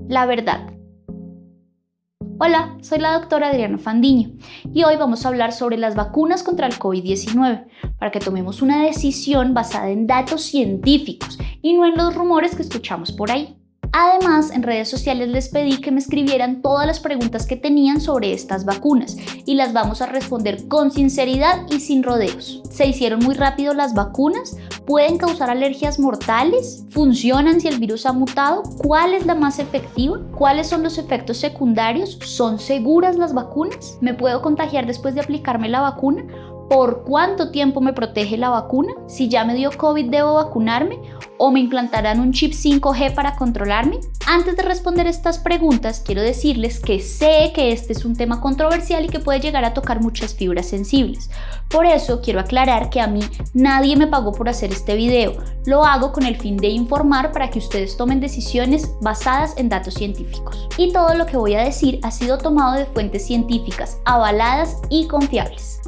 La verdad. Hola, soy la doctora Adriana Fandiño y hoy vamos a hablar sobre las vacunas contra el COVID-19 para que tomemos una decisión basada en datos científicos y no en los rumores que escuchamos por ahí. Además, en redes sociales les pedí que me escribieran todas las preguntas que tenían sobre estas vacunas y las vamos a responder con sinceridad y sin rodeos. ¿Se hicieron muy rápido las vacunas? ¿Pueden causar alergias mortales? ¿Funcionan si el virus ha mutado? ¿Cuál es la más efectiva? ¿Cuáles son los efectos secundarios? ¿Son seguras las vacunas? ¿Me puedo contagiar después de aplicarme la vacuna? ¿Por cuánto tiempo me protege la vacuna? Si ya me dio COVID, ¿debo vacunarme? ¿O me implantarán un chip 5G para controlarme? Antes de responder estas preguntas, quiero decirles que sé que este es un tema controversial y que puede llegar a tocar muchas fibras sensibles. Por eso quiero aclarar que a mí nadie me pagó por hacer este video. Lo hago con el fin de informar para que ustedes tomen decisiones basadas en datos científicos. Y todo lo que voy a decir ha sido tomado de fuentes científicas avaladas y confiables.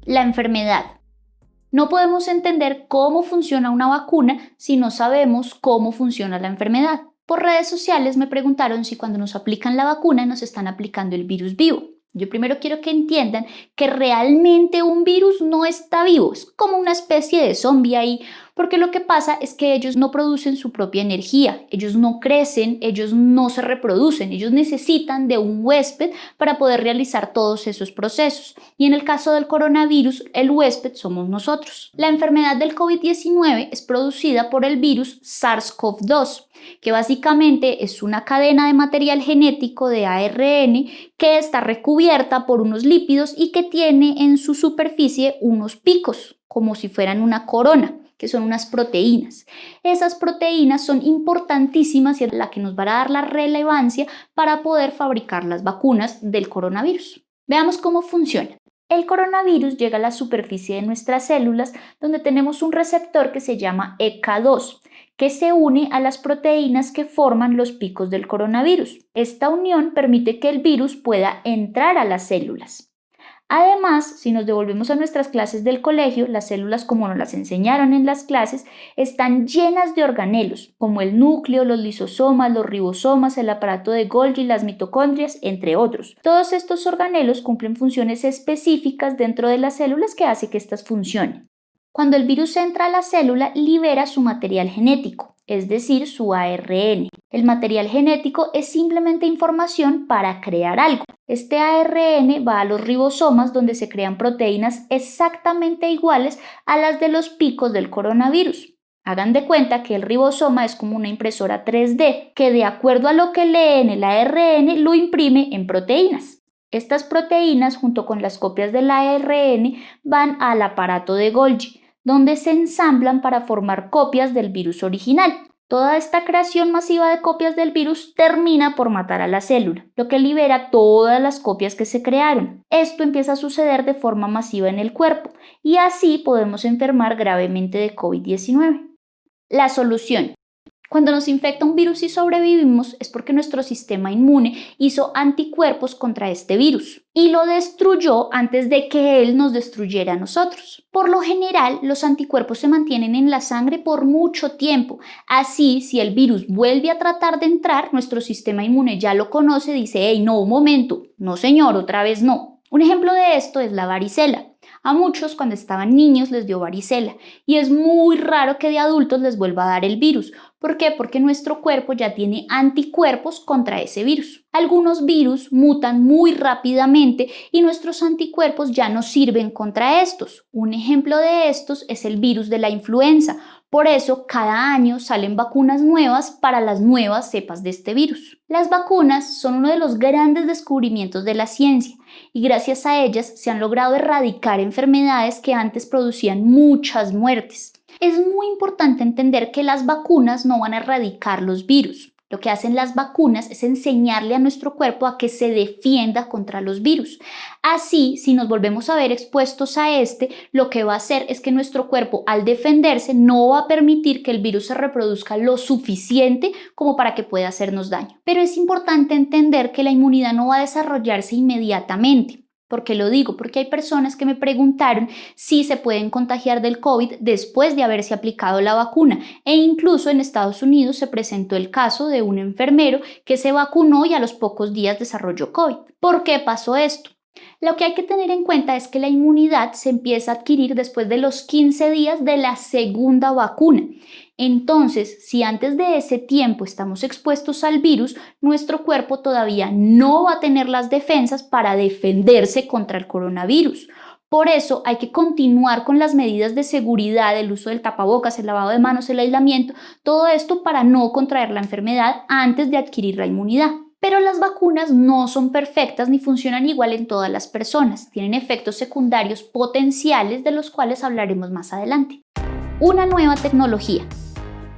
La enfermedad. No podemos entender cómo funciona una vacuna si no sabemos cómo funciona la enfermedad. Por redes sociales me preguntaron si cuando nos aplican la vacuna nos están aplicando el virus vivo. Yo primero quiero que entiendan que realmente un virus no está vivo, es como una especie de zombie ahí, porque lo que pasa es que ellos no producen su propia energía, ellos no crecen, ellos no se reproducen, ellos necesitan de un huésped para poder realizar todos esos procesos. Y en el caso del coronavirus, el huésped somos nosotros. La enfermedad del COVID-19 es producida por el virus SARS-CoV-2, que básicamente es una cadena de material genético de ARN que está recubierta por unos lípidos y que tiene en su superficie unos picos, como si fueran una corona, que son unas proteínas. Esas proteínas son importantísimas y es la que nos va a dar la relevancia para poder fabricar las vacunas del coronavirus. Veamos cómo funciona. El coronavirus llega a la superficie de nuestras células donde tenemos un receptor que se llama ECA2, que se une a las proteínas que forman los picos del coronavirus. Esta unión permite que el virus pueda entrar a las células. Además, si nos devolvemos a nuestras clases del colegio, las células, como nos las enseñaron en las clases, están llenas de organelos, como el núcleo, los lisosomas, los ribosomas, el aparato de Golgi, las mitocondrias, entre otros. Todos estos organelos cumplen funciones específicas dentro de las células que hace que éstas funcionen. Cuando el virus entra a la célula, libera su material genético, es decir, su ARN. El material genético es simplemente información para crear algo. Este ARN va a los ribosomas donde se crean proteínas exactamente iguales a las de los picos del coronavirus. Hagan de cuenta que el ribosoma es como una impresora 3D que de acuerdo a lo que lee en el ARN lo imprime en proteínas. Estas proteínas junto con las copias del ARN van al aparato de Golgi, donde se ensamblan para formar copias del virus original. Toda esta creación masiva de copias del virus termina por matar a la célula, lo que libera todas las copias que se crearon. Esto empieza a suceder de forma masiva en el cuerpo y así podemos enfermar gravemente de COVID-19. La solución. Cuando nos infecta un virus y sobrevivimos es porque nuestro sistema inmune hizo anticuerpos contra este virus y lo destruyó antes de que él nos destruyera a nosotros. Por lo general, los anticuerpos se mantienen en la sangre por mucho tiempo. Así, si el virus vuelve a tratar de entrar, nuestro sistema inmune ya lo conoce y dice, hey, no, un momento, no señor, otra vez no. Un ejemplo de esto es la varicela. A muchos cuando estaban niños les dio varicela y es muy raro que de adultos les vuelva a dar el virus. ¿Por qué? Porque nuestro cuerpo ya tiene anticuerpos contra ese virus. Algunos virus mutan muy rápidamente y nuestros anticuerpos ya no sirven contra estos. Un ejemplo de estos es el virus de la influenza. Por eso, cada año salen vacunas nuevas para las nuevas cepas de este virus. Las vacunas son uno de los grandes descubrimientos de la ciencia y gracias a ellas se han logrado erradicar enfermedades que antes producían muchas muertes. Es muy importante entender que las vacunas no van a erradicar los virus. Lo que hacen las vacunas es enseñarle a nuestro cuerpo a que se defienda contra los virus. Así, si nos volvemos a ver expuestos a lo que va a hacer es que nuestro cuerpo, al defenderse, no va a permitir que el virus se reproduzca lo suficiente como para que pueda hacernos daño. Pero es importante entender que la inmunidad no va a desarrollarse inmediatamente. ¿Por qué lo digo? Porque hay personas que me preguntaron si se pueden contagiar del COVID después de haberse aplicado la vacuna, e incluso en Estados Unidos se presentó el caso de un enfermero que se vacunó y a los pocos días desarrolló COVID. ¿Por qué pasó esto? Lo que hay que tener en cuenta es que la inmunidad se empieza a adquirir después de los 15 días de la segunda vacuna. Entonces, si antes de ese tiempo estamos expuestos al virus, nuestro cuerpo todavía no va a tener las defensas para defenderse contra el coronavirus. Por eso hay que continuar con las medidas de seguridad, el uso del tapabocas, el lavado de manos, el aislamiento, todo esto para no contraer la enfermedad antes de adquirir la inmunidad. Pero las vacunas no son perfectas ni funcionan igual en todas las personas. Tienen efectos secundarios potenciales de los cuales hablaremos más adelante. Una nueva tecnología.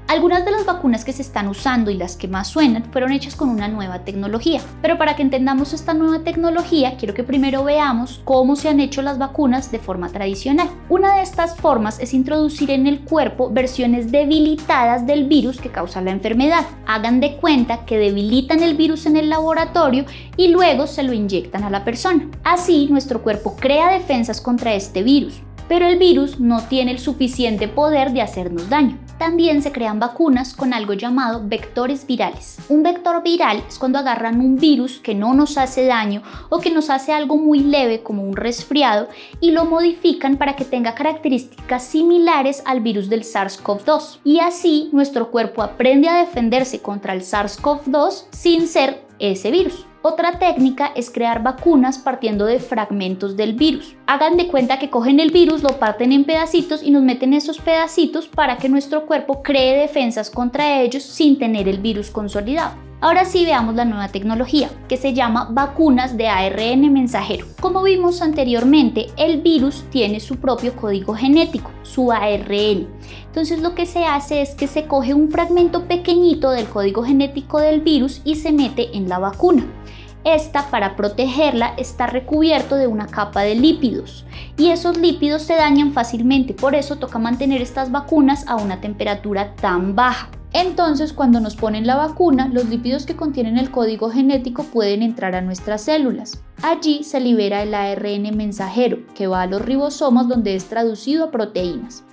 Algunas de las vacunas que se están usando y las que más suenan fueron hechas con una nueva tecnología. Pero para que entendamos esta nueva tecnología, quiero que primero veamos cómo se han hecho las vacunas de forma tradicional. Una de estas formas es introducir en el cuerpo versiones debilitadas del virus que causa la enfermedad. Hagan de cuenta que debilitan el virus en el laboratorio y luego se lo inyectan a la persona. Así, nuestro cuerpo crea defensas contra este virus, pero el virus no tiene el suficiente poder de hacernos daño. También se crean vacunas con algo llamado vectores virales. Un vector viral es cuando agarran un virus que no nos hace daño o que nos hace algo muy leve como un resfriado y lo modifican para que tenga características similares al virus del SARS-CoV-2. Y así nuestro cuerpo aprende a defenderse contra el SARS-CoV-2 sin ser ese virus. Otra técnica es crear vacunas partiendo de fragmentos del virus. Hagan de cuenta que cogen el virus, lo parten en pedacitos y nos meten esos pedacitos para que nuestro cuerpo cree defensas contra ellos sin tener el virus consolidado. Ahora sí veamos la nueva tecnología, que se llama vacunas de ARN mensajero. Como vimos anteriormente, el virus tiene su propio código genético, su ARN. Entonces lo que se hace es que se coge un fragmento pequeñito del código genético del virus y se mete en la vacuna. Esta, para protegerla, está recubierto de una capa de lípidos y esos lípidos se dañan fácilmente, por eso toca mantener estas vacunas a una temperatura tan baja. Entonces, cuando nos ponen la vacuna, los lípidos que contienen el código genético pueden entrar a nuestras células. Allí se libera el ARN mensajero, que va a los ribosomas donde es traducido a proteínas.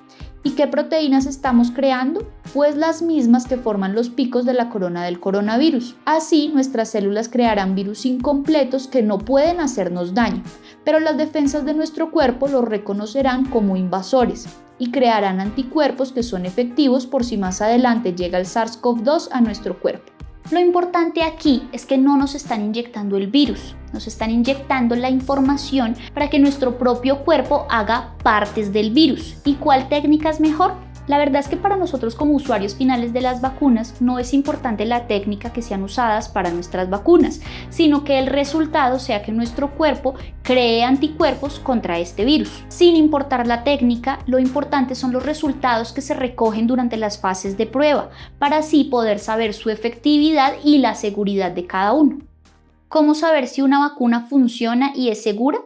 ¿Y qué proteínas estamos creando? Pues las mismas que forman los picos de la corona del coronavirus. Así, nuestras células crearán virus incompletos que no pueden hacernos daño, pero las defensas de nuestro cuerpo los reconocerán como invasores y crearán anticuerpos que son efectivos por si más adelante llega el SARS-CoV-2 a nuestro cuerpo. Lo importante aquí es que no nos están inyectando el virus, nos están inyectando la información para que nuestro propio cuerpo haga partes del virus. ¿Y cuál técnica es mejor? La verdad es que para nosotros como usuarios finales de las vacunas no es importante la técnica que sean usadas para nuestras vacunas, sino que el resultado sea que nuestro cuerpo cree anticuerpos contra este virus. Sin importar la técnica, lo importante son los resultados que se recogen durante las fases de prueba, para así poder saber su efectividad y la seguridad de cada uno. ¿Cómo saber si una vacuna funciona y es segura?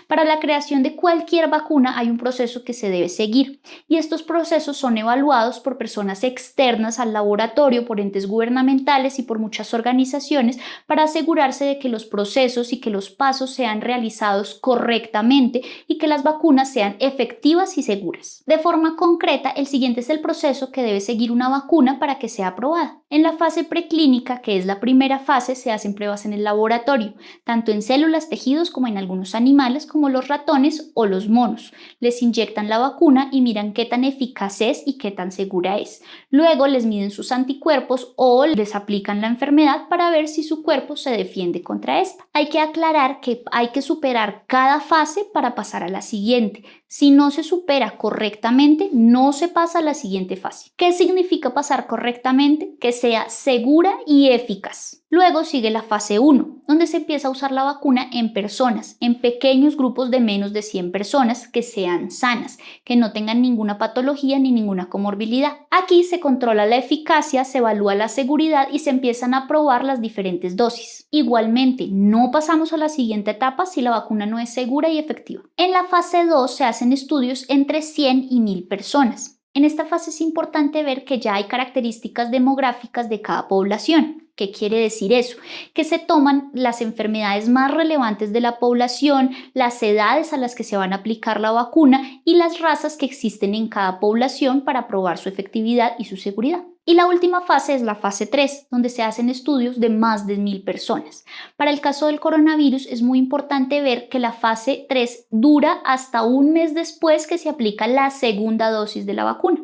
Para la creación de cualquier vacuna hay un proceso que se debe seguir y estos procesos son evaluados por personas externas al laboratorio, por entes gubernamentales y por muchas organizaciones para asegurarse de que los procesos y que los pasos sean realizados correctamente y que las vacunas sean efectivas y seguras. De forma concreta, el siguiente es el proceso que debe seguir una vacuna para que sea aprobada. En la fase preclínica, que es la primera fase, se hacen pruebas en el laboratorio, tanto en células, tejidos como en algunos animales como los ratones o los monos. Les inyectan la vacuna y miran qué tan eficaz es y qué tan segura es. Luego les miden sus anticuerpos o les aplican la enfermedad para ver si su cuerpo se defiende contra esta. Hay que aclarar que hay que superar cada fase para pasar a la siguiente. Si no se supera correctamente, no se pasa a la siguiente fase. ¿Qué significa pasar correctamente? Que sea segura y eficaz. Luego sigue la fase 1, donde se empieza a usar la vacuna en personas, en pequeños grupos de menos de 100 personas que sean sanas, que no tengan ninguna patología ni ninguna comorbilidad. Aquí se controla la eficacia, se evalúa la seguridad y se empiezan a probar las diferentes dosis. Igualmente, no pasamos a la siguiente etapa si la vacuna no es segura y efectiva. En la fase 2 se hacen estudios entre 100 y 1000 personas. En esta fase es importante ver que ya hay características demográficas de cada población. ¿Qué quiere decir eso? Que se toman las enfermedades más relevantes de la población, las edades a las que se van a aplicar la vacuna y las razas que existen en cada población para probar su efectividad y su seguridad. Y la última fase es la fase 3, donde se hacen estudios de más de 1000 personas. Para el caso del coronavirus es muy importante ver que la fase 3 dura hasta un mes después que se aplica la segunda dosis de la vacuna.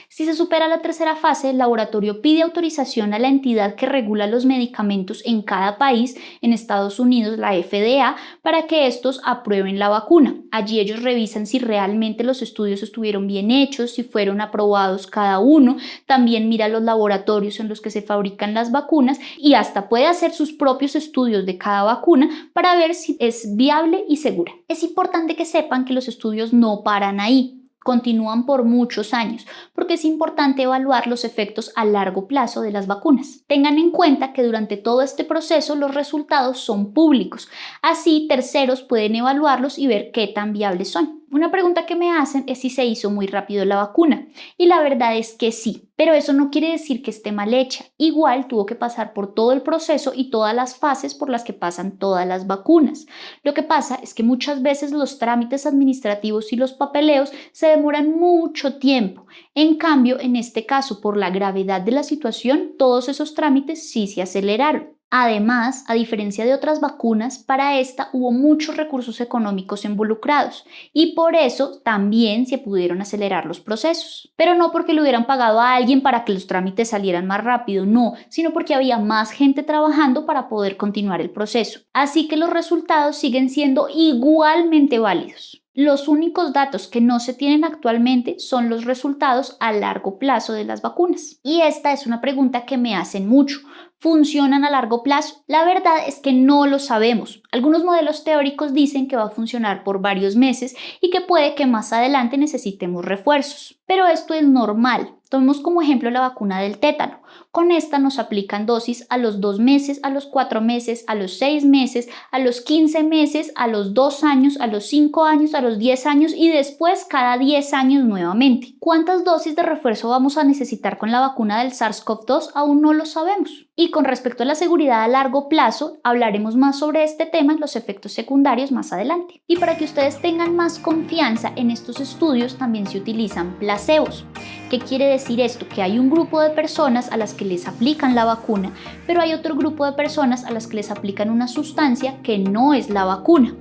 Si se supera la tercera fase, el laboratorio pide autorización a la entidad que regula los medicamentos en cada país, en Estados Unidos la FDA, para que estos aprueben la vacuna. Allí ellos revisan si realmente los estudios estuvieron bien hechos, si fueron aprobados cada uno, también mira los laboratorios en los que se fabrican las vacunas y hasta puede hacer sus propios estudios de cada vacuna para ver si es viable y segura. Es importante que sepan que los estudios no paran ahí. Continúan por muchos años, porque es importante evaluar los efectos a largo plazo de las vacunas. Tengan en cuenta que durante todo este proceso los resultados son públicos, así terceros pueden evaluarlos y ver qué tan viables son. Una pregunta que me hacen es si se hizo muy rápido la vacuna, y la verdad es que sí, pero eso no quiere decir que esté mal hecha. Igual tuvo que pasar por todo el proceso y todas las fases por las que pasan todas las vacunas. Lo que pasa es que muchas veces los trámites administrativos y los papeleos se demoran mucho tiempo. En cambio, en este caso, por la gravedad de la situación, todos esos trámites sí se aceleraron. Además, a diferencia de otras vacunas, para esta hubo muchos recursos económicos involucrados y por eso también se pudieron acelerar los procesos. Pero no porque le hubieran pagado a alguien para que los trámites salieran más rápido, no, sino porque había más gente trabajando para poder continuar el proceso. Así que los resultados siguen siendo igualmente válidos. Los únicos datos que no se tienen actualmente son los resultados a largo plazo de las vacunas. Y esta es una pregunta que me hacen mucho. ¿Funcionan a largo plazo? La verdad es que no lo sabemos. Algunos modelos teóricos dicen que va a funcionar por varios meses y que puede que más adelante necesitemos refuerzos. Pero esto es normal. Tomemos como ejemplo la vacuna del tétano. Con esta nos aplican dosis a los 2 meses, a los 4 meses, a los 6 meses, a los 15 meses, a los 2 años, a los 5 años, a los 10 años y después cada 10 años nuevamente. ¿Cuántas dosis de refuerzo vamos a necesitar con la vacuna del SARS-CoV-2? Aún no lo sabemos. Y con respecto a la seguridad a largo plazo, hablaremos más sobre este tema en los efectos secundarios más adelante. Y para que ustedes tengan más confianza en estos estudios, también se utilizan placebos. ¿Qué quiere decir esto? Que hay un grupo de personas a las que les aplican la vacuna, pero hay otro grupo de personas a las que les aplican una sustancia que no es la vacuna.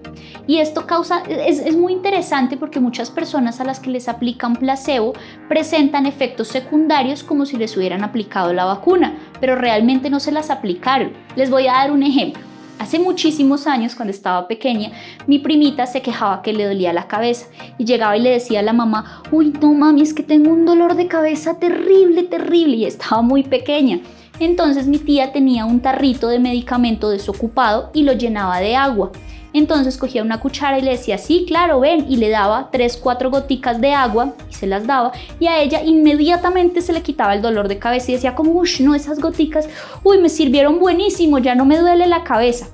Y esto es muy interesante porque muchas personas a las que les aplican placebo presentan efectos secundarios como si les hubieran aplicado la vacuna, pero realmente no se las aplicaron. Les voy a dar un ejemplo. Hace muchísimos años, cuando estaba pequeña, mi primita se quejaba que le dolía la cabeza y llegaba y le decía a la mamá: uy, no mami, es que tengo un dolor de cabeza terrible, terrible, y estaba muy pequeña. Entonces mi tía tenía un tarrito de medicamento desocupado y lo llenaba de agua. Entonces cogía una cuchara y le decía: sí, claro, ven, y le daba 3-4 goticas de agua y se las daba, y a ella inmediatamente se le quitaba el dolor de cabeza y decía como: uy, no, esas goticas, uy, me sirvieron buenísimo, ya no me duele la cabeza.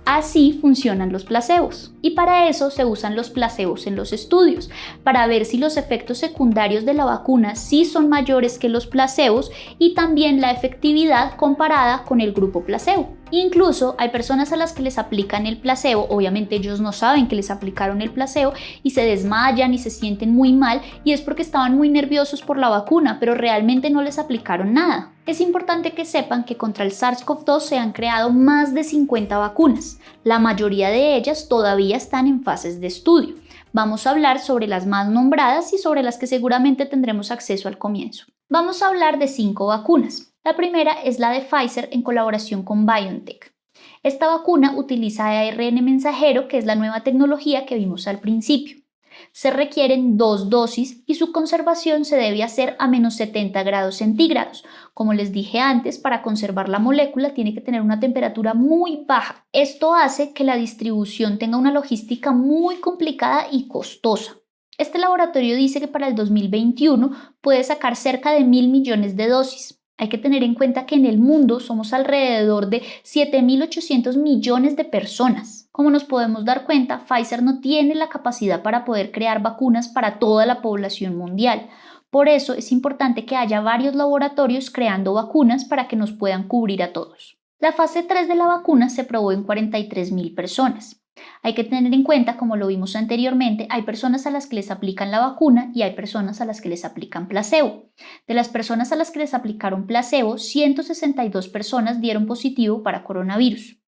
Así funcionan los placebos. Y para eso se usan los placebos en los estudios, para ver si los efectos secundarios de la vacuna sí son mayores que los placebos y también la efectividad comparada con el grupo placebo. Incluso hay personas a las que les aplican el placebo, obviamente ellos no saben que les aplicaron el placebo y se desmayan y se sienten muy mal, y es porque estaban muy nerviosos por la vacuna, pero realmente no les aplicaron nada. Es importante que sepan que contra el SARS-CoV-2 se han creado más de 50 vacunas. La mayoría de ellas todavía están en fases de estudio. Vamos a hablar sobre las más nombradas y sobre las que seguramente tendremos acceso al comienzo. Vamos a hablar de 5 vacunas. La primera es la de Pfizer en colaboración con BioNTech. Esta vacuna utiliza ARN mensajero, que es la nueva tecnología que vimos al principio. Se requieren 2 dosis y su conservación se debe hacer a menos 70 grados centígrados. Como les dije antes, para conservar la molécula tiene que tener una temperatura muy baja. Esto hace que la distribución tenga una logística muy complicada y costosa. Este laboratorio dice que para el 2021 puede sacar cerca de 1.000 millones de dosis. Hay que tener en cuenta que en el mundo somos alrededor de 7.800 millones de personas. Como nos podemos dar cuenta, Pfizer no tiene la capacidad para poder crear vacunas para toda la población mundial. Por eso es importante que haya varios laboratorios creando vacunas para que nos puedan cubrir a todos. La fase 3 de la vacuna se probó en 43.000 personas. Hay que tener en cuenta, como lo vimos anteriormente, hay personas a las que les aplican la vacuna y hay personas a las que les aplican placebo. De las personas a las que les aplicaron placebo, 162 personas dieron positivo para coronavirus.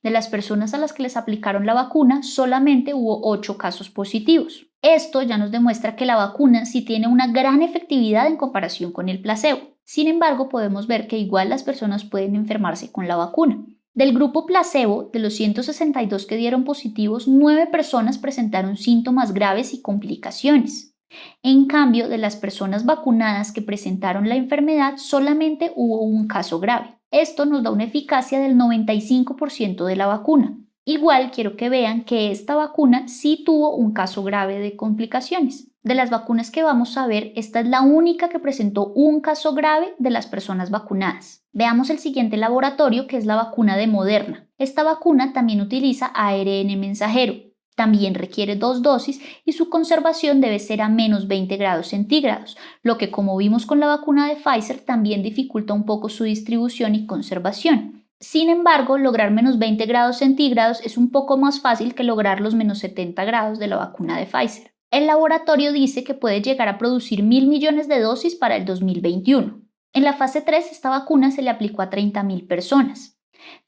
De las personas a las que les aplicaron la vacuna, solamente hubo 8 casos positivos. Esto ya nos demuestra que la vacuna sí tiene una gran efectividad en comparación con el placebo. Sin embargo, podemos ver que igual las personas pueden enfermarse con la vacuna. Del grupo placebo, de los 162 que dieron positivos, 9 personas presentaron síntomas graves y complicaciones. En cambio, de las personas vacunadas que presentaron la enfermedad, solamente hubo un caso grave. Esto nos da una eficacia del 95% de la vacuna. Igual quiero que vean que esta vacuna sí tuvo un caso grave de complicaciones. De las vacunas que vamos a ver, esta es la única que presentó un caso grave de las personas vacunadas. Veamos el siguiente laboratorio, que es la vacuna de Moderna. Esta vacuna también utiliza ARN mensajero. También requiere 2 dosis y su conservación debe ser a menos 20 grados centígrados, lo que, como vimos con la vacuna de Pfizer, también dificulta un poco su distribución y conservación. Sin embargo, lograr menos 20 grados centígrados es un poco más fácil que lograr los menos 70 grados de la vacuna de Pfizer. El laboratorio dice que puede llegar a producir 1.000 millones de dosis para el 2021. En la fase 3, esta vacuna se le aplicó a 30.000 personas.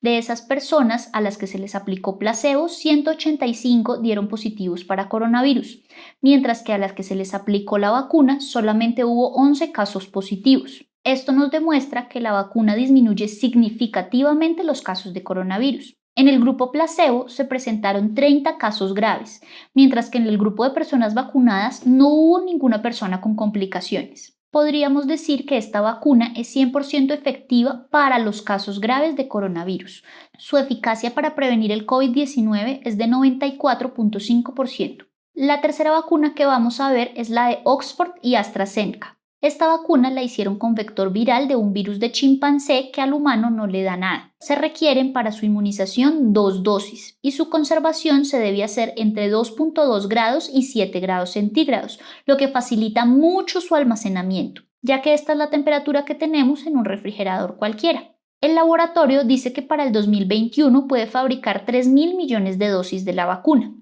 De esas personas a las que se les aplicó placebo, 185 dieron positivos para coronavirus, mientras que a las que se les aplicó la vacuna solamente hubo 11 casos positivos. Esto nos demuestra que la vacuna disminuye significativamente los casos de coronavirus. En el grupo placebo se presentaron 30 casos graves, mientras que en el grupo de personas vacunadas no hubo ninguna persona con complicaciones. Podríamos decir que esta vacuna es 100% efectiva para los casos graves de coronavirus. Su eficacia para prevenir el COVID-19 es de 94.5%. La tercera vacuna que vamos a ver es la de Oxford y AstraZeneca. Esta vacuna la hicieron con vector viral de un virus de chimpancé que al humano no le da nada. Se requieren para su inmunización 2 dosis y su conservación se debe hacer entre 2.2 grados y 7 grados centígrados, lo que facilita mucho su almacenamiento, ya que esta es la temperatura que tenemos en un refrigerador cualquiera. El laboratorio dice que para el 2021 puede fabricar 3.000 millones de dosis de la vacuna.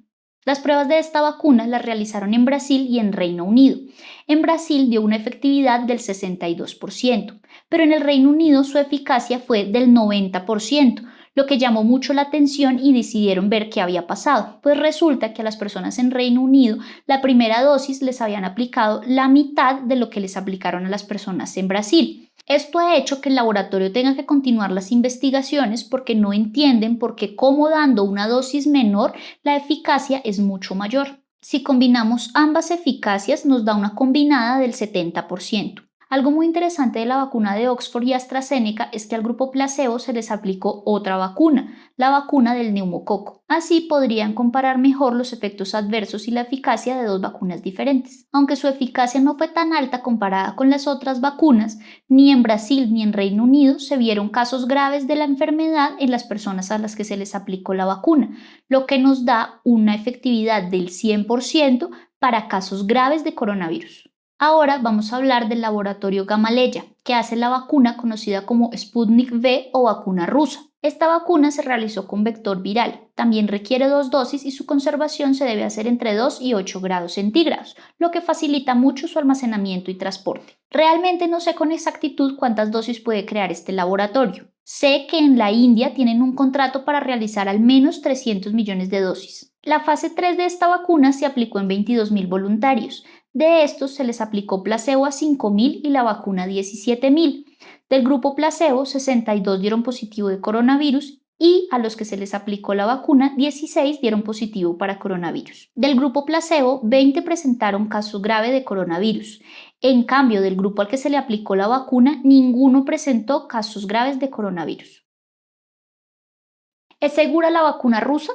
Las pruebas de esta vacuna las realizaron en Brasil y en Reino Unido. En Brasil dio una efectividad del 62%, pero en el Reino Unido su eficacia fue del 90%, lo que llamó mucho la atención y decidieron ver qué había pasado. Pues resulta que a las personas en Reino Unido la primera dosis les habían aplicado la mitad de lo que les aplicaron a las personas en Brasil. Esto ha hecho que el laboratorio tenga que continuar las investigaciones porque no entienden por qué como dando una dosis menor la eficacia es mucho mayor. Si combinamos ambas eficacias nos da una combinada del 70%. Algo muy interesante de la vacuna de Oxford y AstraZeneca es que al grupo placebo se les aplicó otra vacuna, la vacuna del neumococo. Así podrían comparar mejor los efectos adversos y la eficacia de 2 vacunas diferentes. Aunque su eficacia no fue tan alta comparada con las otras vacunas, ni en Brasil ni en Reino Unido se vieron casos graves de la enfermedad en las personas a las que se les aplicó la vacuna, lo que nos da una efectividad del 100% para casos graves de coronavirus. Ahora vamos a hablar del laboratorio Gamaleya, que hace la vacuna conocida como Sputnik V o vacuna rusa. Esta vacuna se realizó con vector viral, también requiere 2 dosis y su conservación se debe hacer entre 2 y 8 grados centígrados, lo que facilita mucho su almacenamiento y transporte. Realmente no sé con exactitud cuántas dosis puede crear este laboratorio. Sé que en la India tienen un contrato para realizar al menos 300 millones de dosis. La fase 3 de esta vacuna se aplicó en 22.000 voluntarios. De estos se les aplicó placebo a 5.000 y la vacuna a 17.000. Del grupo placebo, 62 dieron positivo de coronavirus y a los que se les aplicó la vacuna, 16 dieron positivo para coronavirus. Del grupo placebo, 20 presentaron caso grave de coronavirus. En cambio, del grupo al que se le aplicó la vacuna, ninguno presentó casos graves de coronavirus. ¿Es segura la vacuna rusa?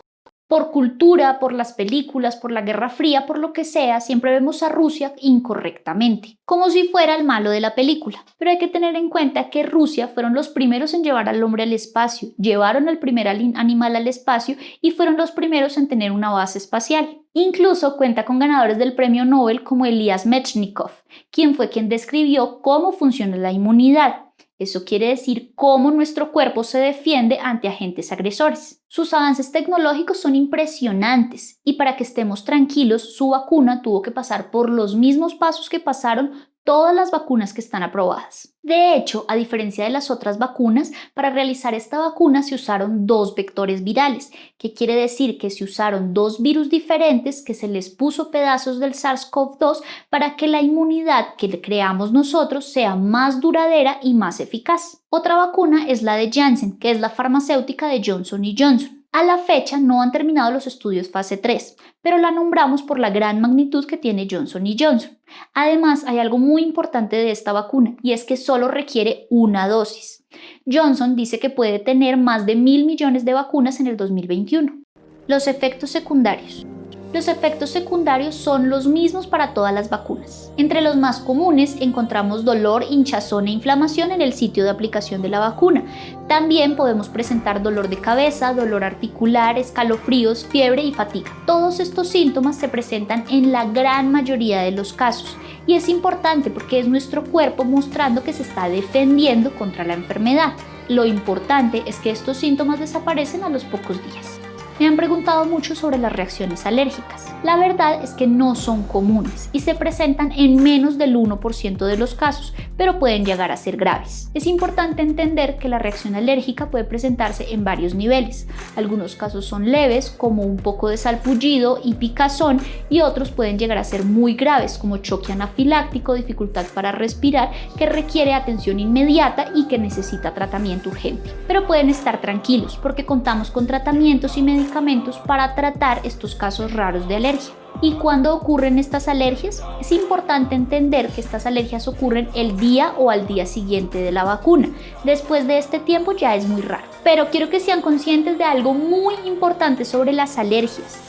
Por cultura, por las películas, por la Guerra Fría, por lo que sea, siempre vemos a Rusia incorrectamente, como si fuera el malo de la película. Pero hay que tener en cuenta que Rusia fueron los primeros en llevar al hombre al espacio, llevaron al primer animal al espacio y fueron los primeros en tener una base espacial. Incluso cuenta con ganadores del premio Nobel como Elias Mechnikov, quien fue quien describió cómo funciona la inmunidad. Eso quiere decir cómo nuestro cuerpo se defiende ante agentes agresores. Sus avances tecnológicos son impresionantes y para que estemos tranquilos, su vacuna tuvo que pasar por los mismos pasos que pasaron todas las vacunas que están aprobadas. De hecho, a diferencia de las otras vacunas, para realizar esta vacuna se usaron 2 vectores virales, que quiere decir que se usaron 2 virus diferentes que se les puso pedazos del SARS-CoV-2 para que la inmunidad que creamos nosotros sea más duradera y más eficaz. Otra vacuna es la de Janssen, que es la farmacéutica de Johnson & Johnson. A la fecha no han terminado los estudios fase 3, pero la nombramos por la gran magnitud que tiene Johnson & Johnson. Además, hay algo muy importante de esta vacuna y es que solo requiere una dosis. Johnson dice que puede tener más de 1.000 millones de vacunas en el 2021. Los efectos secundarios. Los efectos secundarios son los mismos para todas las vacunas. Entre los más comunes encontramos dolor, hinchazón e inflamación en el sitio de aplicación de la vacuna. También podemos presentar dolor de cabeza, dolor articular, escalofríos, fiebre y fatiga. Todos estos síntomas se presentan en la gran mayoría de los casos y es importante porque es nuestro cuerpo mostrando que se está defendiendo contra la enfermedad. Lo importante es que estos síntomas desaparecen a los pocos días. Me han preguntado mucho sobre las reacciones alérgicas. La verdad es que no son comunes y se presentan en menos del 1% de los casos, pero pueden llegar a ser graves. Es importante entender que la reacción alérgica puede presentarse en varios niveles. Algunos casos son leves, como un poco de salpullido y picazón, y otros pueden llegar a ser muy graves, como choque anafiláctico, dificultad para respirar, que requiere atención inmediata y que necesita tratamiento urgente. Pero pueden estar tranquilos porque contamos con tratamientos y medicamentos para tratar estos casos raros de alergia. ¿Y cuándo ocurren estas alergias? Es importante entender que estas alergias ocurren el día o al día siguiente de la vacuna. Después de este tiempo ya es muy raro. Pero quiero que sean conscientes de algo muy importante sobre las alergias.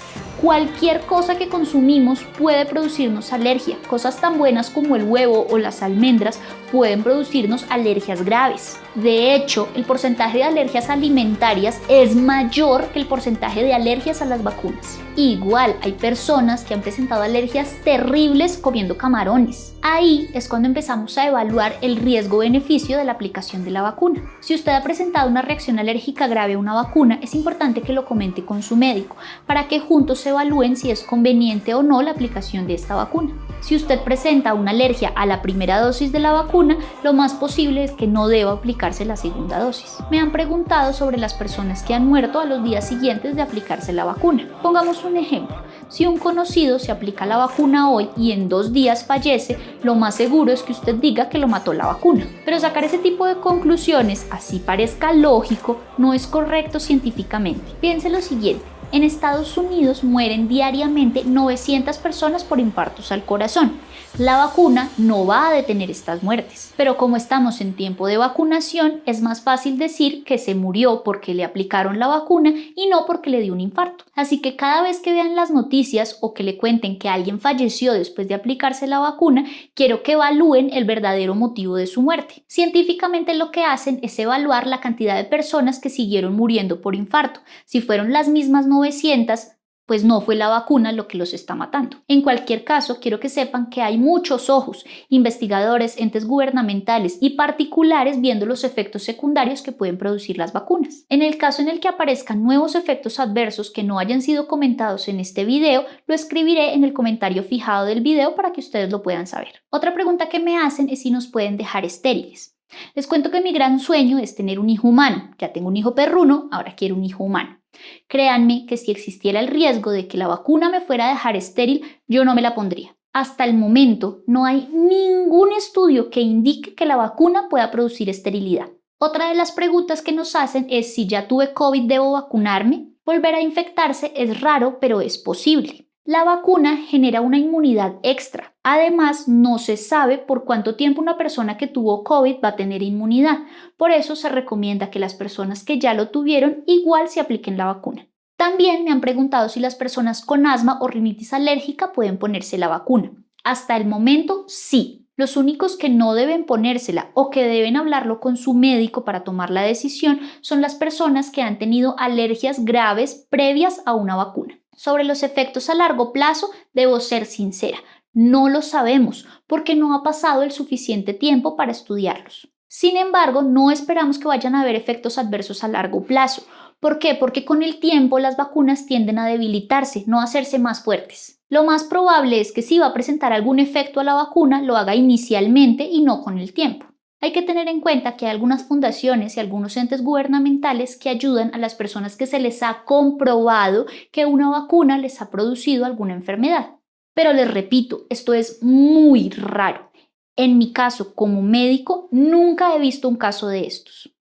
Cualquier cosa que consumimos puede producirnos alergia. Cosas tan buenas como el huevo o las almendras pueden producirnos alergias graves. De hecho, el porcentaje de alergias alimentarias es mayor que el porcentaje de alergias a las vacunas. Igual, hay personas que han presentado alergias terribles comiendo camarones. Ahí es cuando empezamos a evaluar el riesgo-beneficio de la aplicación de la vacuna. Si usted ha presentado una reacción alérgica grave a una vacuna, es importante que lo comente con su médico para que juntos evalúen si es conveniente o no la aplicación de esta vacuna. Si usted presenta una alergia a la primera dosis de la vacuna, lo más posible es que no deba aplicarse la segunda dosis. Me han preguntado sobre las personas que han muerto a los días siguientes de aplicarse la vacuna. Pongamos un ejemplo. Si un conocido se aplica la vacuna hoy y en 2 días fallece, lo más seguro es que usted diga que lo mató la vacuna. Pero sacar ese tipo de conclusiones, así parezca lógico, no es correcto científicamente. Piense lo siguiente. En Estados Unidos mueren diariamente 900 personas por infartos al corazón. La vacuna no va a detener estas muertes, pero como estamos en tiempo de vacunación, es más fácil decir que se murió porque le aplicaron la vacuna y no porque le dio un infarto. Así que cada vez que vean las noticias o que le cuenten que alguien falleció después de aplicarse la vacuna, quiero que evalúen el verdadero motivo de su muerte. Científicamente lo que hacen es evaluar la cantidad de personas que siguieron muriendo por infarto. Si fueron las mismas 900, pues no fue la vacuna lo que los está matando. En cualquier caso, quiero que sepan que hay muchos ojos, investigadores, entes gubernamentales y particulares viendo los efectos secundarios que pueden producir las vacunas. En el caso en el que aparezcan nuevos efectos adversos que no hayan sido comentados en este video, lo escribiré en el comentario fijado del video para que ustedes lo puedan saber. Otra pregunta que me hacen es si nos pueden dejar estériles. Les cuento que mi gran sueño es tener un hijo humano. Ya tengo un hijo perruno, ahora quiero un hijo humano. Créanme que si existiera el riesgo de que la vacuna me fuera a dejar estéril, yo no me la pondría. Hasta el momento no hay ningún estudio que indique que la vacuna pueda producir esterilidad. Otra de las preguntas que nos hacen es si ya tuve COVID, ¿debo vacunarme? Volver a infectarse es raro, pero es posible. La vacuna genera una inmunidad extra. Además, no se sabe por cuánto tiempo una persona que tuvo COVID va a tener inmunidad. Por eso se recomienda que las personas que ya lo tuvieron igual se apliquen la vacuna. También me han preguntado si las personas con asma o rinitis alérgica pueden ponerse la vacuna. Hasta el momento, sí. Los únicos que no deben ponérsela o que deben hablarlo con su médico para tomar la decisión son las personas que han tenido alergias graves previas a una vacuna. Sobre los efectos a largo plazo, debo ser sincera, no lo sabemos porque no ha pasado el suficiente tiempo para estudiarlos. Sin embargo, no esperamos que vayan a haber efectos adversos a largo plazo. ¿Por qué? Porque con el tiempo las vacunas tienden a debilitarse, no a hacerse más fuertes. Lo más probable es que si va a presentar algún efecto a la vacuna, lo haga inicialmente y no con el tiempo. Hay que tener en cuenta que hay algunas fundaciones y algunos entes gubernamentales que ayudan a las personas que se les ha comprobado que una vacuna les ha producido alguna enfermedad. Pero les repito, esto es muy raro. En mi caso, como médico, nunca he visto un caso de estos.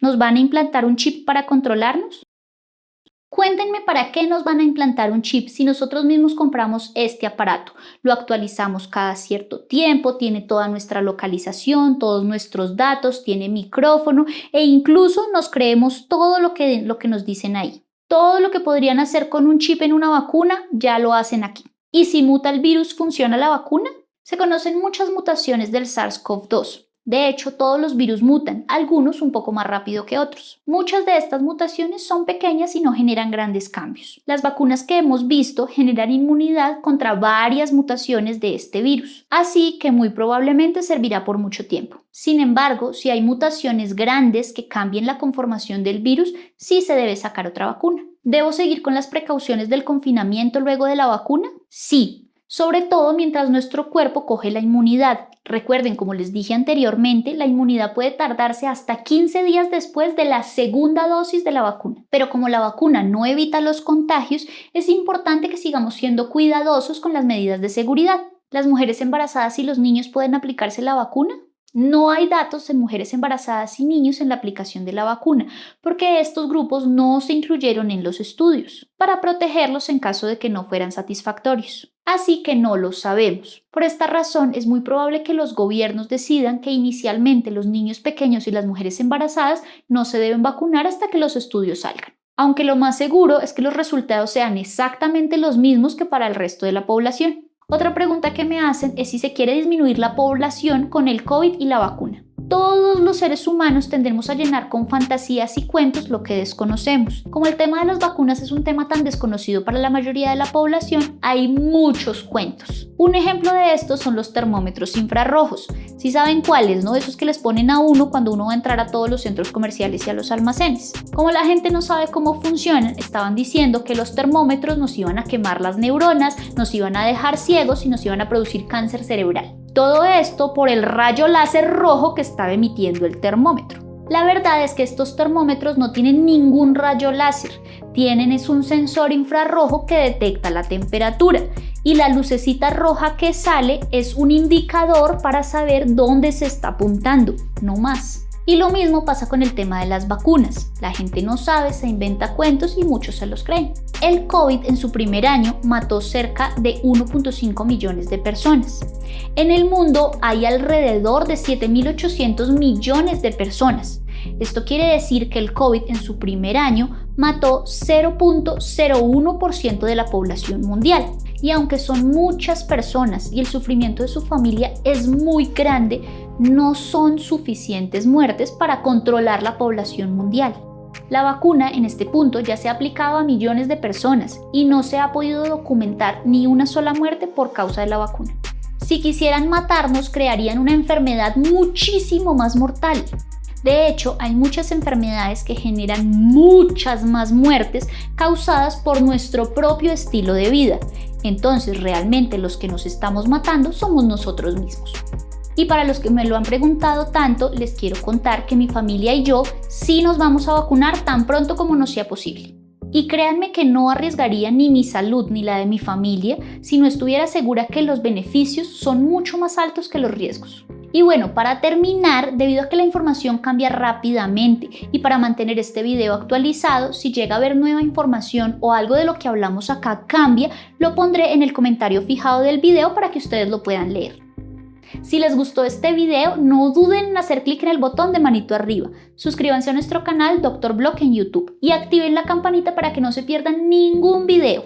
¿Nos van a implantar un chip para controlarnos? Cuéntenme para qué nos van a implantar un chip si nosotros mismos compramos este aparato. Lo actualizamos cada cierto tiempo, tiene toda nuestra localización, todos nuestros datos, tiene micrófono e incluso nos creemos todo lo que nos dicen ahí. Todo lo que podrían hacer con un chip en una vacuna ya lo hacen aquí. ¿Y si muta el virus, funciona la vacuna? Se conocen muchas mutaciones del SARS-CoV-2. De hecho, todos los virus mutan, algunos un poco más rápido que otros. Muchas de estas mutaciones son pequeñas y no generan grandes cambios. Las vacunas que hemos visto generan inmunidad contra varias mutaciones de este virus, así que muy probablemente servirá por mucho tiempo. Sin embargo, si hay mutaciones grandes que cambien la conformación del virus, sí se debe sacar otra vacuna. ¿Debo seguir con las precauciones del confinamiento luego de la vacuna? Sí. Sobre todo mientras nuestro cuerpo coge la inmunidad. Recuerden, como les dije anteriormente, la inmunidad puede tardarse hasta 15 días después de la segunda dosis de la vacuna. Pero como la vacuna no evita los contagios, es importante que sigamos siendo cuidadosos con las medidas de seguridad. ¿Las mujeres embarazadas y los niños pueden aplicarse la vacuna? No hay datos de mujeres embarazadas y niños en la aplicación de la vacuna, porque estos grupos no se incluyeron en los estudios, para protegerlos en caso de que no fueran satisfactorios. Así que no lo sabemos. Por esta razón, es muy probable que los gobiernos decidan que inicialmente los niños pequeños y las mujeres embarazadas no se deben vacunar hasta que los estudios salgan. Aunque lo más seguro es que los resultados sean exactamente los mismos que para el resto de la población. Otra pregunta que me hacen es si se quiere disminuir la población con el COVID y la vacuna. Todos los seres humanos tendemos a llenar con fantasías y cuentos lo que desconocemos. Como el tema de las vacunas es un tema tan desconocido para la mayoría de la población, hay muchos cuentos. Un ejemplo de estos son los termómetros infrarrojos. Si saben cuáles, ¿no? Esos que les ponen a uno cuando uno va a entrar a todos los centros comerciales y a los almacenes. Como la gente no sabe cómo funcionan, estaban diciendo que los termómetros nos iban a quemar las neuronas, nos iban a dejar ciegos y nos iban a producir cáncer cerebral. Todo esto por el rayo láser rojo que estaba emitiendo el termómetro. La verdad es que estos termómetros no tienen ningún rayo láser, tienen un sensor infrarrojo que detecta la temperatura y la lucecita roja que sale es un indicador para saber dónde se está apuntando, no más. Y lo mismo pasa con el tema de las vacunas. La gente no sabe, se inventa cuentos y muchos se los creen. El COVID en su primer año mató cerca de 1.5 millones de personas. En el mundo hay alrededor de 7.800 millones de personas. Esto quiere decir que el COVID en su primer año mató 0.01% de la población mundial. Y aunque son muchas personas y el sufrimiento de su familia es muy grande, no son suficientes muertes para controlar la población mundial. La vacuna en este punto ya se ha aplicado a millones de personas y no se ha podido documentar ni una sola muerte por causa de la vacuna. Si quisieran matarnos, crearían una enfermedad muchísimo más mortal. De hecho, hay muchas enfermedades que generan muchas más muertes causadas por nuestro propio estilo de vida. Entonces, realmente los que nos estamos matando somos nosotros mismos. Y para los que me lo han preguntado tanto, les quiero contar que mi familia y yo sí nos vamos a vacunar tan pronto como nos sea posible. Y créanme que no arriesgaría ni mi salud ni la de mi familia si no estuviera segura que los beneficios son mucho más altos que los riesgos. Y bueno, para terminar, debido a que la información cambia rápidamente y para mantener este video actualizado, si llega a haber nueva información o algo de lo que hablamos acá cambia, lo pondré en el comentario fijado del video para que ustedes lo puedan leer. Si les gustó este video, no duden en hacer clic en el botón de manito arriba, suscríbanse a nuestro canal Dr. Blog en YouTube y activen la campanita para que no se pierdan ningún video.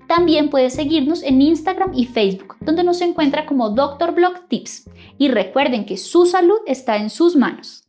También puedes seguirnos en Instagram y Facebook, donde nos encuentra como Dr. Blog Tips. Y recuerden que su salud está en sus manos.